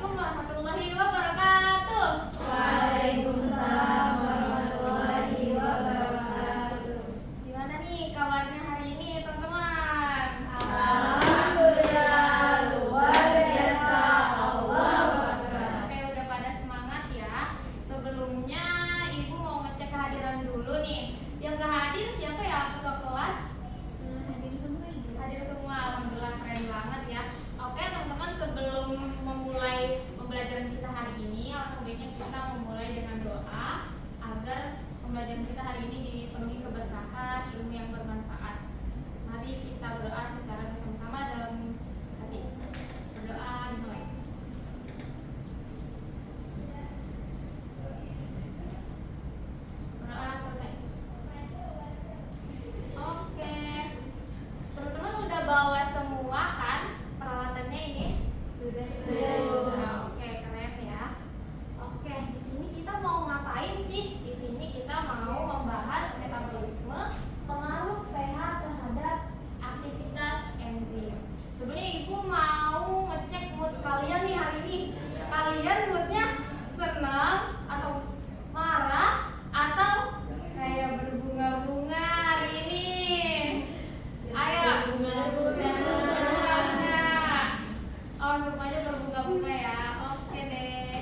Assalamualaikum warahmatullahi wabarakatuh. Waalaikumsalam warahmatullahi wabarakatuh. Gimana nih kabarnya hari ini teman-teman? Alhamdulillah luar biasa. Allahu Akbar. Oke, udah pada semangat ya. Sebelumnya Ibu mau ngecek kehadiran dulu nih. Yang gak hadir siapa ya ketua kelas? Hadir semua Ibu. Hadir semua, alhamdulillah keren banget ya. Oke teman-teman, sebelum memulai pembelajaran kita hari ini, alangkah baiknya kita memulai dengan doa agar pembelajaran kita hari ini dipenuhi keberkahan, ilmu yang bermanfaat. Mari kita berdoa secara bersama-sama dalam hati. Berdoa dimulai. Berdoa selesai. Oke, teman-teman udah bawa semua kan peralatannya ini? Sudah. Oke, keren ya. Oke, di sini kita mau ngapain sih? Di sini kita mau membahas metabolisme, pengaruh pH terhadap aktivitas enzim. Sebenarnya Ibu mau ngecek mood kalian nih hari ini. Kalian moodnya senang atau marah atau kayak berbunga-bunga hari ini? Ayo, berbunga-bunga. Oh, semuanya berbunga-bunga ya. Oke deh.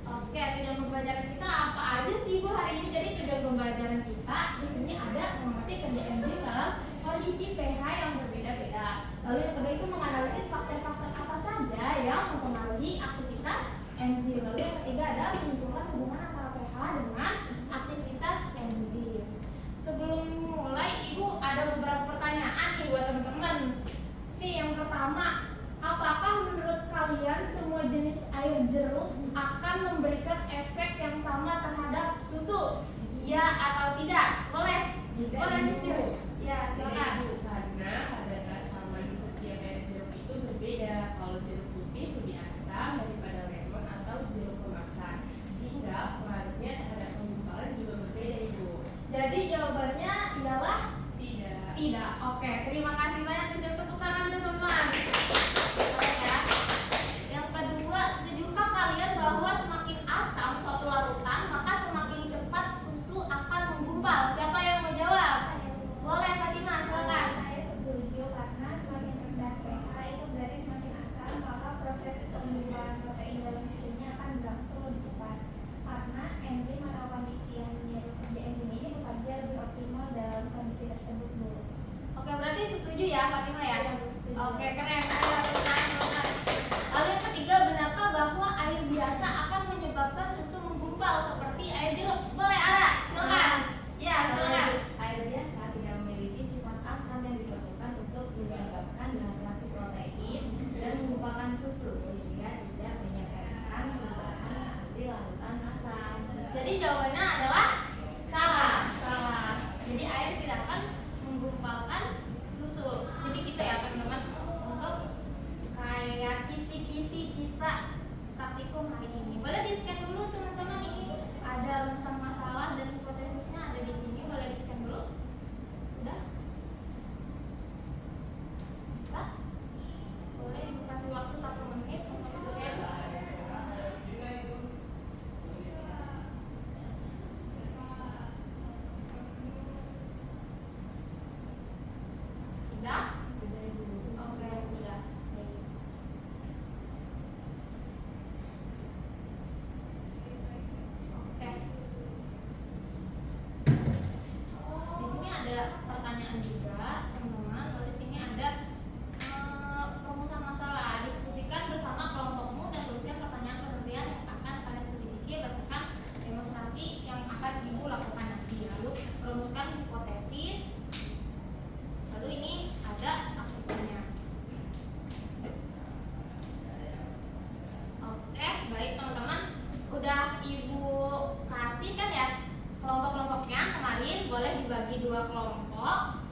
Oke, tujuan pembelajaran kita apa aja sih Bu hari ini? Jadi tujuan pembelajaran kita di sini ada mengerti kerja enzim dalam kondisi pH yang berbeda-beda. Lalu yang kedua itu menganalisis faktor-faktor apa saja yang mempengaruhi aktivitas enzim. Lalu yang ketiga ada menyimpulkan hubungan antara pH dengan aktivitas enzim. Sebelum mulai, Ibu ada beberapa pertanyaan nih buat teman-teman. Nih yang pertama, apakah menurut kalian semua jenis air jeruk akan memberikan efek yang sama terhadap susu? Iya atau tidak? Boleh? Tidak, Boleh Ibu. Mister? Ya, silakan. Karena kadar sama di setiap air jeruk itu berbeda. Kalau jeruk nipis lebih asam daripada lemon atau jeruk kemasan, sehingga pengaruhnya terhadap penggumpalan juga berbeda, Ibu. Jadi jawabannya ialah Tidak. tidak. Oke, terima kasih banyak Mister. Tepuk tangan dulu, teman-teman. Oke ya. Yang kedua, setujukah kalian bahwa semakin asam suatu larutan maka semakin cepat susu akan menggumpal? Siapa yang mau jawab? Boleh Fatimah, silakan. Saya setuju karena semakin rendah pH itu berarti semakin asam, maka proses penggumpalan protein dalam susunya akan berlangsung lebih cepat. Karena enzim atau kondisi yang menyebabkan kerja enzim ini bekerja lebih optimal dalam kondisi tersebut, Bu. Oke, berarti setuju ya Fatimah ya? Iya, setuju. Oke, keren. Ayo, teman-teman. Lalu yang ketiga, benarkah bahwa air biasa akan menyebabkan susu menggumpal seperti air jeruk? Boleh Ara, silakan. Ya, silakan. Air biasa tidak memiliki sifat asam yang diperlukan untuk menyebabkan dehidrasi protein dan mengumpulkan susu sehingga tidak menyebabkan perubahan seperti larutan asam. Jadi jawabannya adalah salah. Salah. Jadi air tidak akan menggumpalkan susu. Jadi gitu ya teman-teman. Untuk kayak kisi-kisi kita praktikum hari ini. Boleh di-scan dulu teman-teman, ini ada rumusan masalah dan hipotesisnya ada di sini. Boleh di-scan dulu. Udah? Bisa? Boleh Ibu kasih waktu 1 menit untuk scan. Sudah? Sudah Ibu. Oke, sudah. Baik. Oke. Di sini ada pertanyaan juga, teman-teman. Lalu di sini ada perumusan masalah. Diskusikan bersama kelompokmu dan tuliskan pertanyaan penelitian yang akan kalian selidiki berdasarkan demonstrasi yang akan Ibu lakukan nanti. Lalu rumuskan hipotesis. Lalu ini ada aktivitasnya. Oke, baik teman-teman. Udah Ibu kasih kan ya kelompok-kelompoknya kemarin, boleh dibagi 2 kelompok.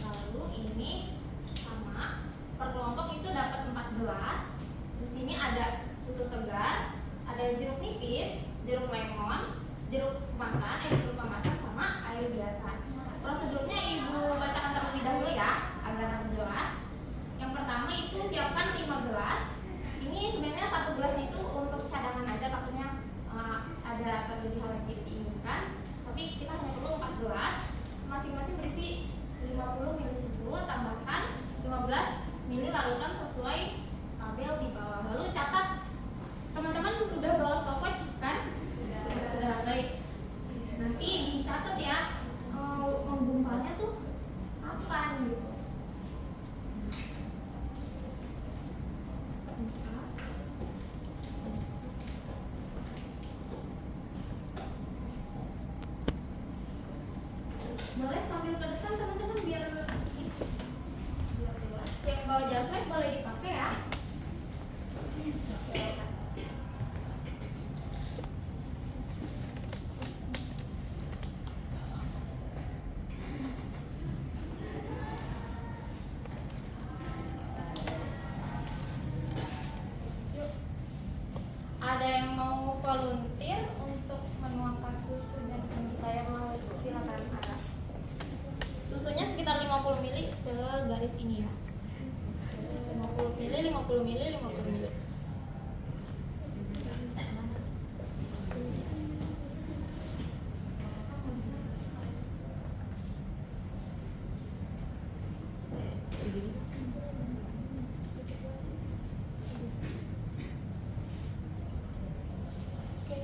Lalu ini sama, per kelompok itu dapat 4 gelas. Di sini ada susu segar, ada jeruk nipis, jeruk lemon, jeruk kemasan sama air biasa. Prosedurnya Ibu bacakan terlebih dahulu ya, agar jelas. Yang pertama itu siapkan 5 gelas mili larutan sesuai tabel di bawah. Lalu catat, teman-teman udah bawa stopwatch kan? Sudah, baik. Nanti dicatat ya, menggumpalnya tuh kapan gitu. Boleh sambil ke depan teman-teman biar jelas. Yang bawa jas lab boleh dipakai ya. Yuk. Ada yang mau volunteer untuk menuangkan susu dan ini saya mau silakan Ara. Susunya sekitar 50 ml segaris ini ya. 50 ml, 50 ml, 50 ml. Oke.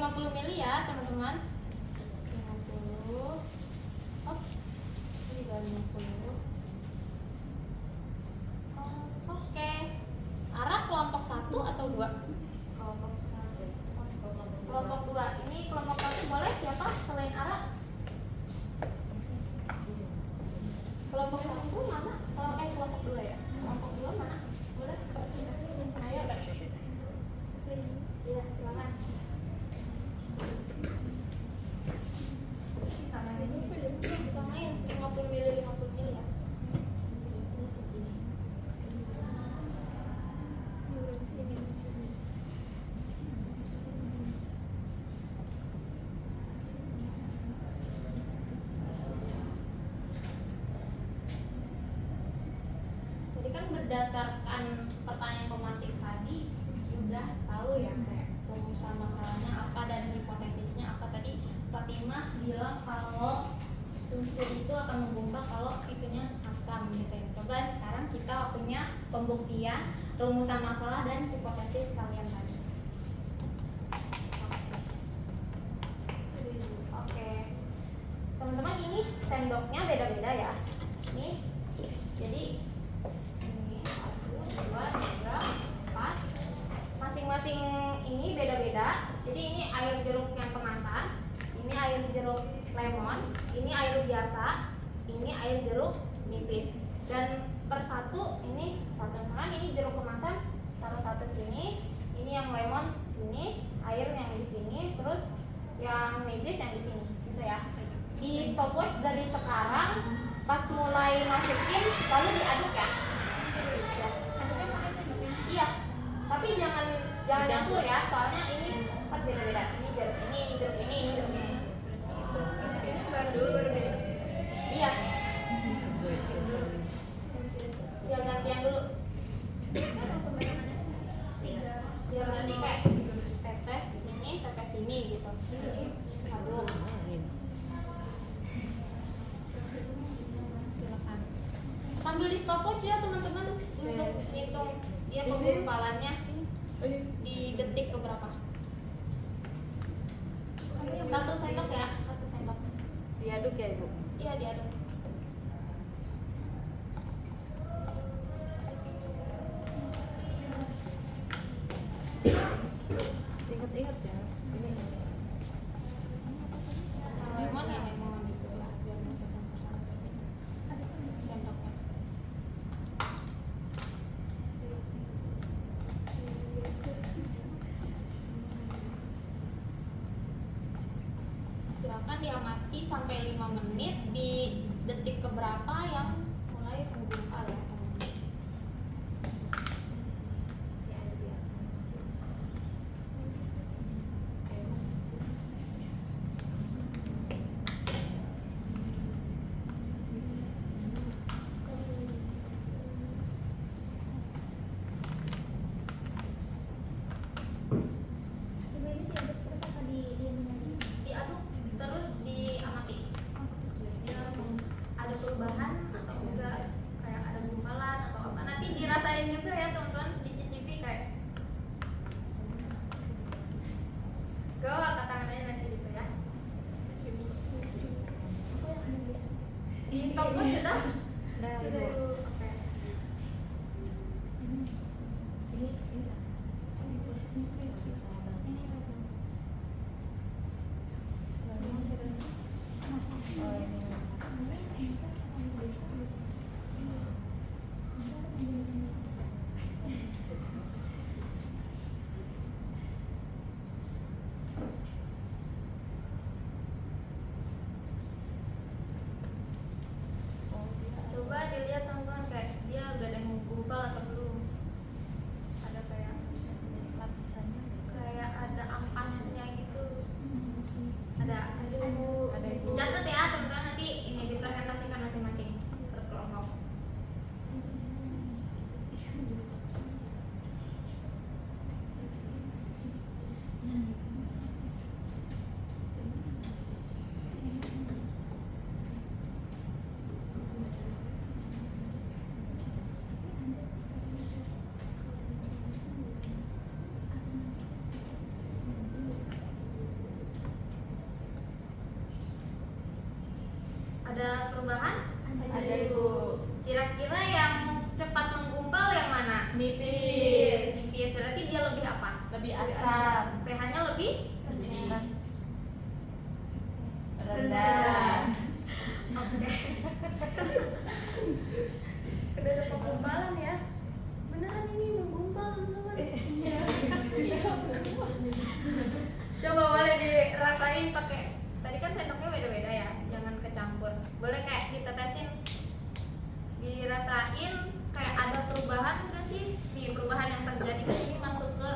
50 ml ya teman-teman. 50. Oh, ini juga 50. Oke. Ara kelompok 1 atau 2? Kelompok 1. Kelompok 2. Ini kelompok 1 boleh siapa selain Ara? Kelompok 1 mana? Kelompok 2 ya. Kelompok 2 mana? Boleh? Ayo. Iya, silakan. Samain 50 ml 50 ml ya. Ini segini. Jadi kan berdasarkan pertanyaan pematik tadi sudah tahu ya kayak rumusan masalahnya apa dan hipotesisnya apa. Tadi Fatimah bilang kalau susu itu akan menggumpal kalau itunya asam gitu ya. Coba sekarang kita waktunya pembuktian rumusan masalah dan hipotesis kalian tadi. Oke. Teman-teman ini sendoknya beda-beda ya. Ini jadi ini 1, 2, 3, 4. Masing-masing ini beda-beda. Jadi ini air jeruk yang kemasan, ini air jeruk lemon, ini air biasa, ini air jeruk nipis. Dan per satu ini satu misalkan ini jeruk kemasan taruh satu sini, ini yang lemon sini, air yang di sini, terus yang nipis yang di sini, gitu ya. Di stopwatch dari sekarang pas mulai masukin lalu diaduk ya. Iya. Tapi jangan campur ya, soalnya ini kan beda-beda. Ini jeruk ini jeruk ini jeruk ini. Ini baru dulu baru deh. Iya. Ya gantian dulu. Biar nanti kayak tetes ini gitu. Aduk. Silakan. Sambil di stopwatch ya teman-teman untuk hitung ya penggumpalannya di detik keberapa. 1 sendok ya, 1 sendok. Diaduk ya Ibu? Iya diaduk. Ingat-ingat ya. Ini Lemon ya lemon gitu ya, biar nggak kecampur sendoknya. Silakan diamati sampai 5 menit di detik keberapa yang mulai menggumpal ya. Di stopwatch sudah? Sudah Ibu. Ibu. Oke. Ini Oh, ini. Coba dilihat teman-teman kayak dia udah ada yang menggumpal atau belum. Ada kayak lapisannya kayak ada ampasnya gitu. Ada dicatat ya teman-teman, nanti ini dipresentasikan masing-masing per kelompok. Ada perubahan? Ada, Ibu. Kira-kira yang cepat menggumpal yang mana? Nipis. Nipis berarti dia lebih apa? Lebih asam. pH-nya lebih Rendah. Oke. Udah ada penggumpalan ya. Beneran ini menggumpal teman-teman. Coba boleh dirasain pakai. Tadi kan sendoknya beda-beda ya, jangan kecampur. Boleh kayak ditetesin, dirasain kayak ada perubahan nggak sih? Di perubahan yang terjadi kan ini masuk ke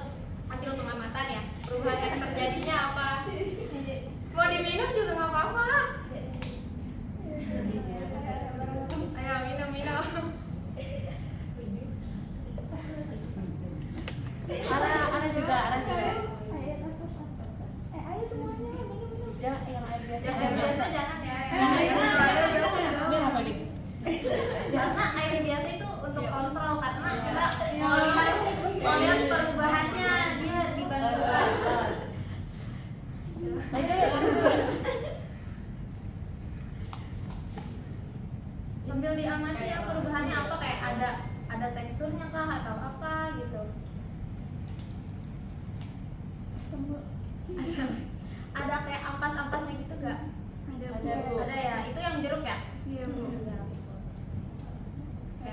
hasil pengamatan ya. Perubahan yang terjadinya apa? Mau diminum juga nggak apa-apa. Ayo minum. Ara juga. Ayo semuanya minum. Yang air biasa. Yang air biasa jangan ya. Yang air Yang air biasa Ini dong. apa nih? Karena air biasa itu untuk kontrol, karena kita mau lihat perubahannya dia dibandingkan. Sambil diamati ya perubahannya apa, kayak ada teksturnya kah atau apa gitu. Asam. Ada kayak ampas-ampasnya gitu gak? Ada, Bu. Ada ya, itu yang jeruk ya? Iya, Bu. Iya. Oke.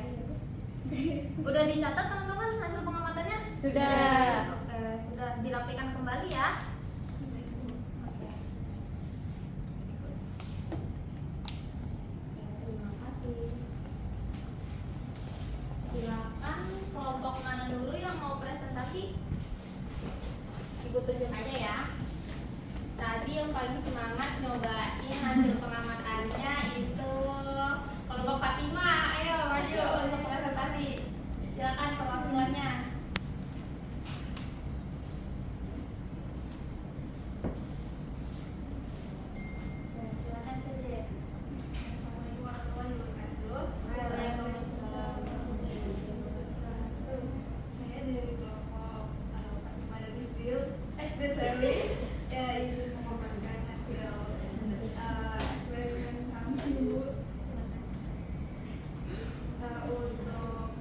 Udah dicatat teman-teman hasil pengamatannya? Sudah. Oke, sudah dirapikan kembali ya. Oke. Terima kasih. Silakan kelompok mana dulu yang mau presentasi? Ibu tunjuk aja ya. Tadi yang paling semangat nyobain hasil pengamatannya itu kelompok Fatima. Ayo maju untuk presentasi. Silakan perwakilannya. Ya, silakan saja. Assalamualaikum warahmatullahi wabarakatuh. Waalaikumsalam. Saya dari kelompok Fatima dan Isdil. Dari ya ini memaparkan hasil eksperimen kami Bu. Untuk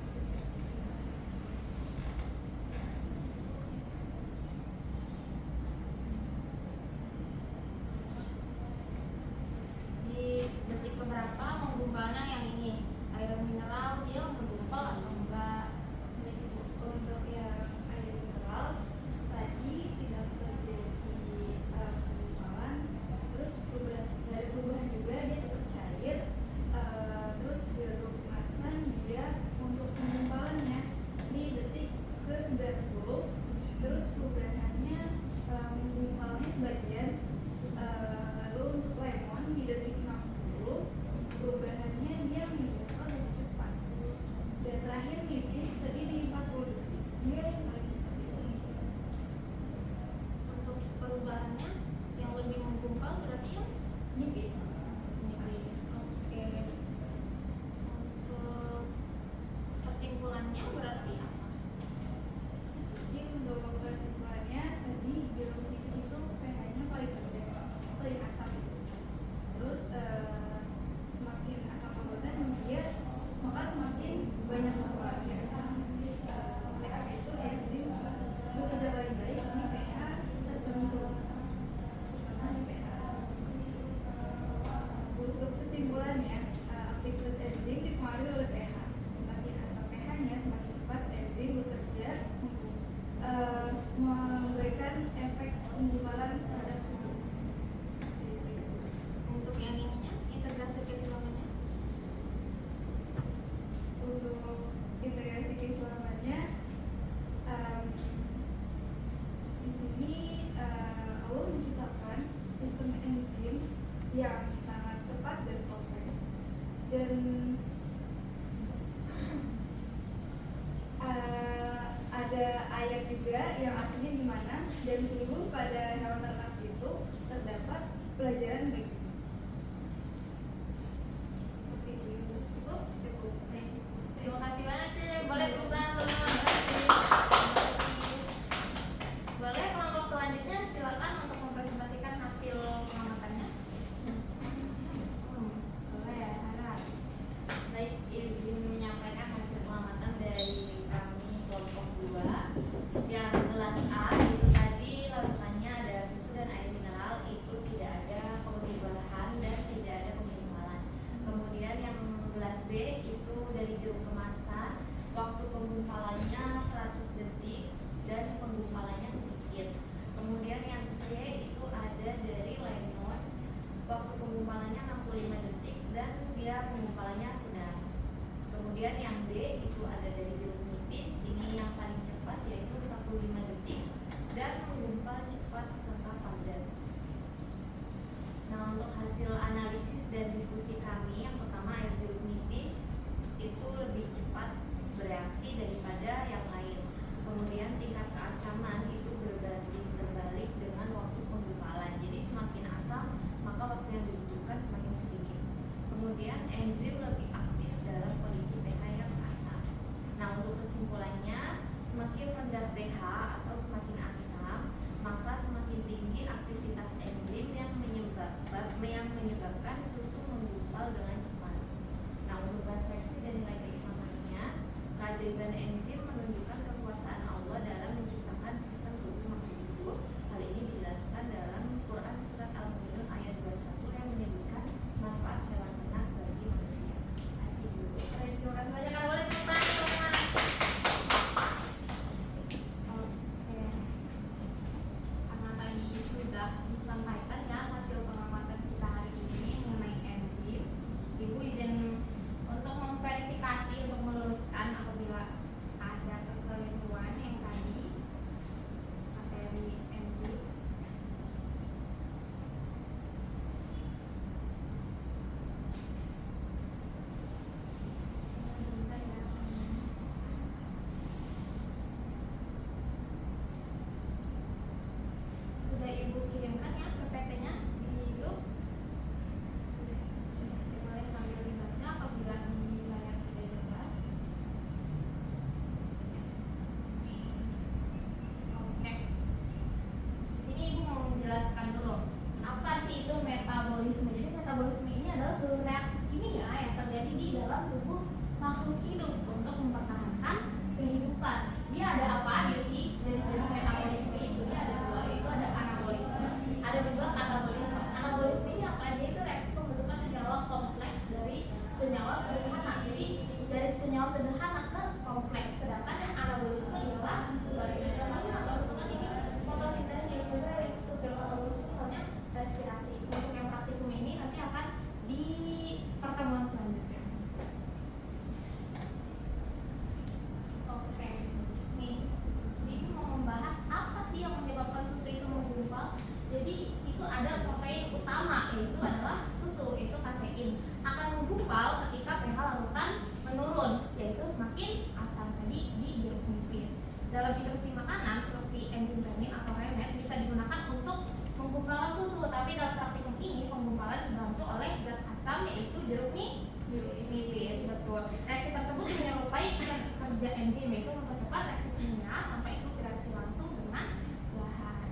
Di detik keberapa menggumbalnya yang ini? Air mineral dia menggumpal atau enggak? untuk yang air mineral tadi tidak terjadi pada hewan ternak itu terdapat pelajaran berikut. Seperti itu. Cukup? Cukup. Terima kasih banyak, Cek. Boleh tepuk tangan teman-teman. Boleh kelompok selanjutnya silakan untuk mempresentasikan hasil pengamatannya. Boleh ya, Sarah. Baik, izin menyampaikan hasil pengamatan dari kami kelompok 2. Yang kelas A itu tadi larutannya ada susu dan air mineral, itu tidak ada perubahan dan tidak ada pemintalan. Kemudian yang kelas B itu dari jeruk kemasan, waktu penggumpalannya 100 detik dan penggumpalannya sedikit. Kemudian yang C itu ada dari lemon, waktu penggumpalannya 65 detik dan dia penggumpalannya sedang. Kemudian yang D itu ada dari jeruk nipis, ini yang paling cepat yaitu 45 detik dan menggumpal cepat serta padat. Nah, untuk hasil analisis dan diskusi kami, yang pertama air jeruk nipis itu lebih cepat bereaksi daripada yang lain. Kemudian tingkat keasaman itu berbanding terbalik dengan waktu penggumpalan. Jadi semakin asam maka waktu yang dibutuhkan semakin sedikit. Kemudian enzim lebih aktif dalam kondisi pH yang asam. Nah, untuk kesimpulannya, semakin rendah pH atau semakin asam, maka semakin tinggi aktivitas enzim yang menyebabkan susu menggumpal dengan cepat. Nah, untuk refleksi dan nilai keislamannya, keajaiban enzim menunjukkan kekuasaan Allah dalam menciptakan sistem tubuh makhluk hidup. Hal ini dijelaskan dalam Quran surat Al-Mu'minun ayat 21 yang menyebutkan manfaat hewan ternak bagi manusia. Terima kasih banyak. Boleh tepuk tangan teman-teman. Oke. Karena tadi sudah disampaikan ya hasil pengamatan kita hari ini mengenai enzim, Ibu izin untuk memverifikasi, untuk meluruskan apabila ada kekeliruan yang tadi materi enzim. Sebentar ya. Sudah Ibu kirimkan ya PPT-nya di grup. Boleh sambil dibaca apabila di layar tidak jelas. Oke. Di sini Ibu mau menjelaskan dulu apa sih itu metabolisme. Jadi metabolisme ini adalah seluruh reaksi kimia yang terjadi di dalam tubuh makhluk hidup untuk mempertahankan kehidupan. Dia ada apa aja sih jenis-jenis metabolisme itu? Dia ada dua, itu ada anabolisme, ada juga katabolisme. Anabolisme ini apa aja? Itu reaksi pembentukan senyawa kompleks dari senyawa sederhana. Jadi dari senyawa sederhana ke kompleks. Sedangkan yang anabolisme ialah sebaliknya. Contohnya apa? Bukan ini fotosintesis. Juga itu katabolisme misalnya respirasi. Untuk yang praktikum ini nanti akan di pertemuan selanjutnya. Oke, nih, ini mau membahas apa sih yang menyebabkan susu itu menggumpal. Jadi itu ada protein utama, yaitu adalah susu, itu kasein. Akan menggumpal ketika pH larutan menurun, yaitu semakin asam tadi di jeruk nipis. Dalam industri makanan seperti enzim renin atau rennet bisa digunakan untuk menggumpalkan susu, tapi dalam praktikum ini penggumpalan dibantu oleh zat asam yaitu jeruk nipis. Betul. Reaksi tersebut menyerupai kerja enzim, yaitu mempercepat reaksi kimia tanpa itu bereaksi langsung dengan bahan.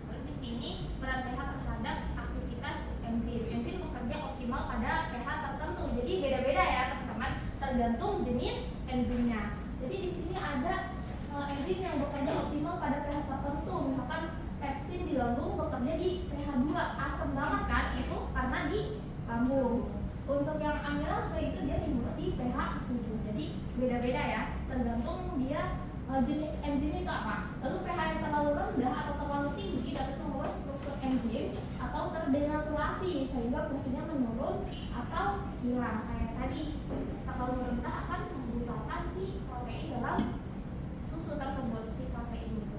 Lalu di sini peran pH terhadap aktivitas enzim. Enzim bekerja optimal pada pH tertentu. Jadi beda-beda ya teman-teman, tergantung jenis enzimnya. Jadi di sini ada enzim yang bekerja optimal pada pH tertentu. Misalkan pepsin di lambung bekerja di pH 2, asam banget kan itu karena di lambung. Untuk yang amilase itu dia dibuat di pH 7. Jadi beda-beda ya, tergantung dia jenis enzim itu apa. Lalu pH yang terlalu rendah atau terlalu tinggi dapat membuat struktur enzim atau terdenaturasi sehingga fungsinya menurun atau hilang. Kayak tadi terlalu rendah akan menggumpalkan si protein dalam susu tersebut, si kasein itu.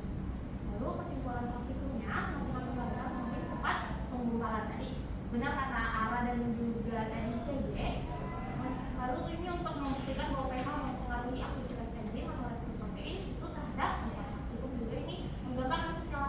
Lalu kesimpulan praktikumnya, semakin asam rendah semakin cepat penggumpalan tadi. Benar kata Ara dan juga tadi CG. Lalu ini untuk memastikan bahwa pH mempengaruhi aktivitas enzim atau reaksi protein susu terhadap asam. Itu juga ini menggambarkan secara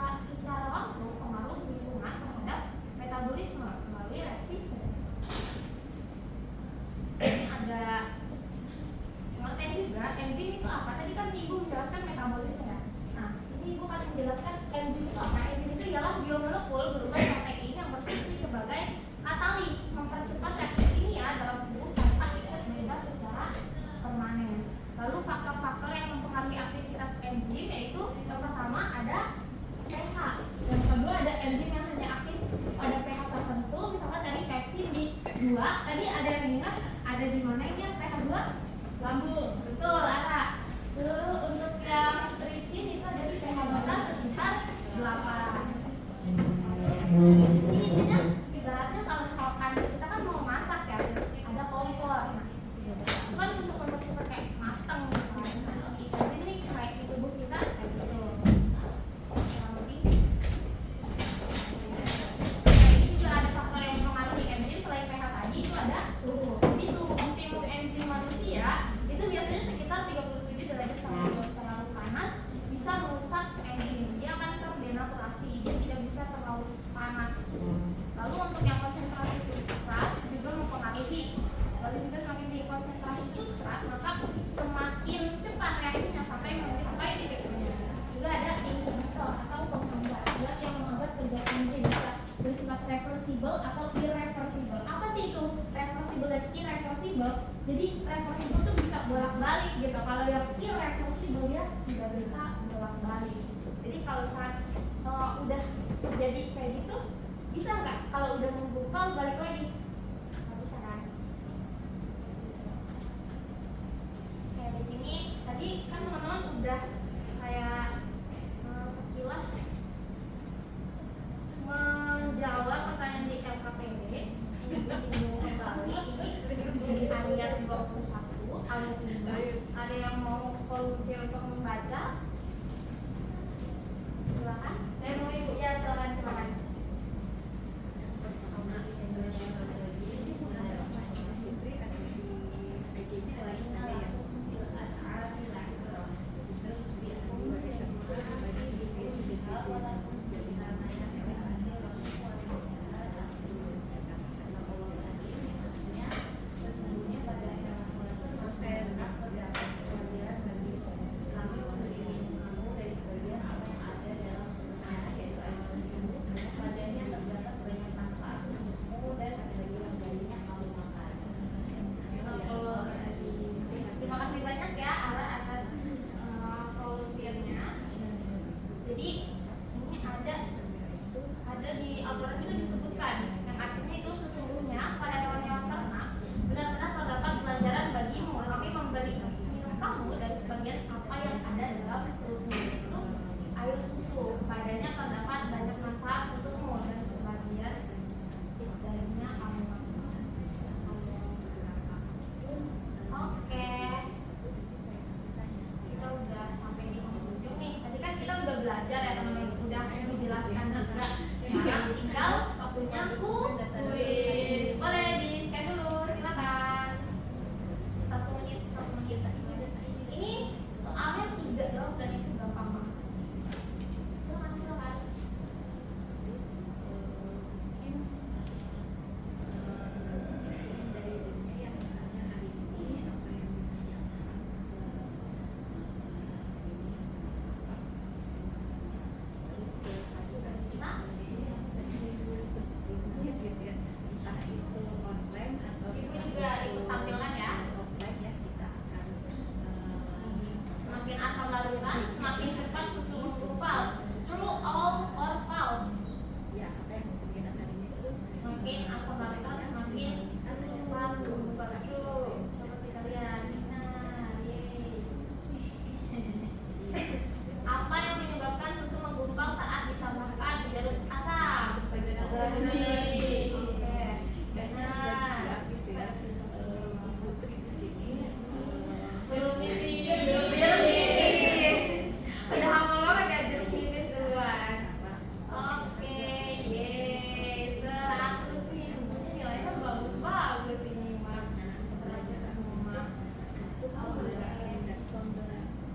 enzim yang hanya aktif pada pH tertentu. Misalkan tadi pepsin di 2, tadi ada yang ingat ada di mana ini yang pH 2? Lambung. Betul, Ara. Lalu untuk yang tripsin itu ada di pH basal sekitar 8. Jadi intinya ibaratnya kalau misalkan kita kan mau masak ya, ada kompor. Nah, itu kan untuk kita kayak mateng. Nah, ini kayak di tubuh kita kayak gitu. Kurang lebih. Nah, ini juga ada faktor yang mempengaruhi enzim selain pH tadi itu ada suhu. Jadi suhu optimum enzim manusia itu biasanya sekitar 37 derajat Celcius. Terlalu panas bisa merusak enzim. Dia akan terdenaturasi. Dia tidak bisa terlalu panas. Lalu untuk yang konsentrasi substrat juga mempengaruhi. Lalu juga semakin tinggi konsentrasi substrat, maka semakin cepat reaksinya sampai mencapai titik temu. Juga ada inhibitor atau penghambat zat yang menghambat kerja enzim bersifat reversible atau irreversible. Apa sih itu reversible dan irreversible? Jadi reversible itu bisa bolak-balik gitu. Kalau yang irreversible ya tidak bisa bolak-balik. Jadi kalau saat udah terjadi kayak gitu, bisa nggak kalau udah menggumpal balik lagi? Nggak bisa kan? Kayak di sini tadi kan teman-teman udah kayak sekilas menjawab pertanyaan di LKPD. Ini disinggung kembali. Ini dari ayat 21 ayat 5. Ada yang mau volunteer untuk membaca? Silakan. Saya mau ibu ya, silakan. Terima kasih banyak ya Ara atas volunteernya. Jadi ini ada di Al-Quran itu disebutkan yang artinya itu sesungguhnya pada hewan-hewan ternak benar-benar terdapat pelajaran bagimu. Kami memberi minum kamu dari sebagian apa yang ada dalam perutmu, yaitu air susu. Padanya terdapat banyak manfaat untukmu dan sebagian darinya kamu makan. Oke, kita udah sampai di penghujung nih. Tadi kan kita udah belajar ya teman-teman, udah dijelaskan juga. Sekarang tinggal waktunya kuis. Boleh di scan dulu, silakan. 1 menit. Ini soalnya 3 doang dan itu gampang banget. Silakan. Ibu juga ikut tampilan ya. Semakin asam larutan, semakin cepat susu menggumpal. True or false? Semakin asam larutan, semakin cepat menggumpal. True. Coba kita lihat. Nah, yeay. Apa yang menyebabkan susu menggumpal saat ditambahkan jeruk asam? Jeruk nipis. Udah hafal banget ya jeruk nipis duluan. Oke, yeay. 100 nih. Sebenarnya nilainya bagus ini mah. 100 semua.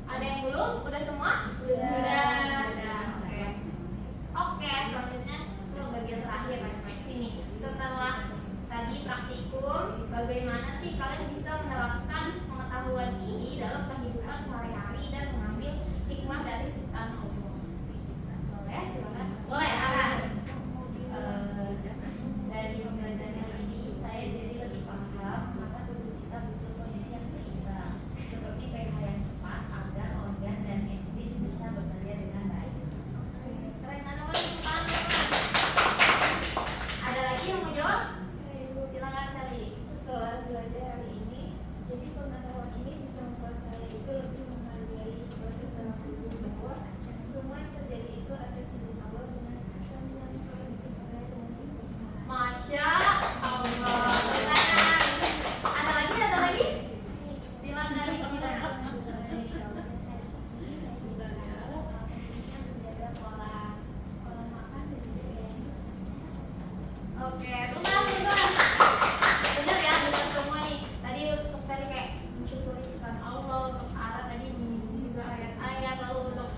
Ada yang belum? Udah semua? Udah. Oke, selanjutnya ke bagian terakhir refleksi nih. Setelah tadi praktikum, bagaimana sih kalian bisa menerapkan pengetahuan ini dalam kehidupan sehari-hari dan mengambil hikmah dari ciptaan Allah? Boleh, silakan. Boleh, Ara. Dari pembelajaran ini saya jadi lebih paham maka tubuh kita butuh kondisi yang seimbang seperti pH yang tepat agar organ dan enzim bisa bekerja dengan baik. Keren banget, Oke, teman. Bener ya, bener semua nih. Tadi untuk saya kayak mensyukuri ciptaan Allah, untuk Ara tadi menyinggung juga ayat ayat, lalu untuk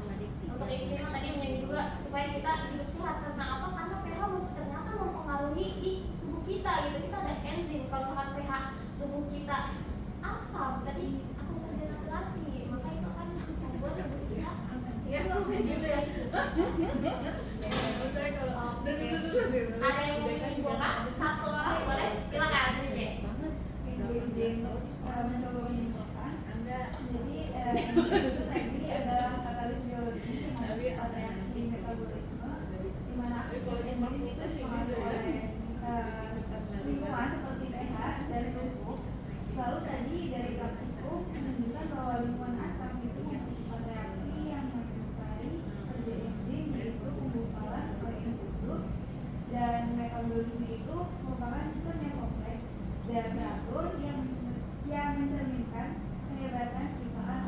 Ikrimah tadi menyinggung juga supaya kita hidup sehat. Karena apa? Karena pH ternyata mempengaruhi di tubuh kita gitu. Kita ada enzim. Kalau misalkan pH tubuh kita asam, tadi aku terdenaturasi, maka itu akan membuat tubuh kita Iya, kalau kayak gitu ya. ada yang mau menyimpulkan? Satu orang boleh? Silakan, Cici. izin mencoba menyimpulkan jadi itu tadi adalah katalis biologi termasuk reaksi metabolisme di mana enzim itu dipengaruhi oleh lingkungan seperti pH dan suhu. Lalu tadi dari praktikum menunjukkan bahwa lingkungan asam itu membutuhkan reaksi yang mempengaruhi kerja enzim, yaitu penggumpalan protein susu, dan metabolisme itu merupakan sistem yang kompleks dan teratur yang mencerminkan kehebatan ciptaan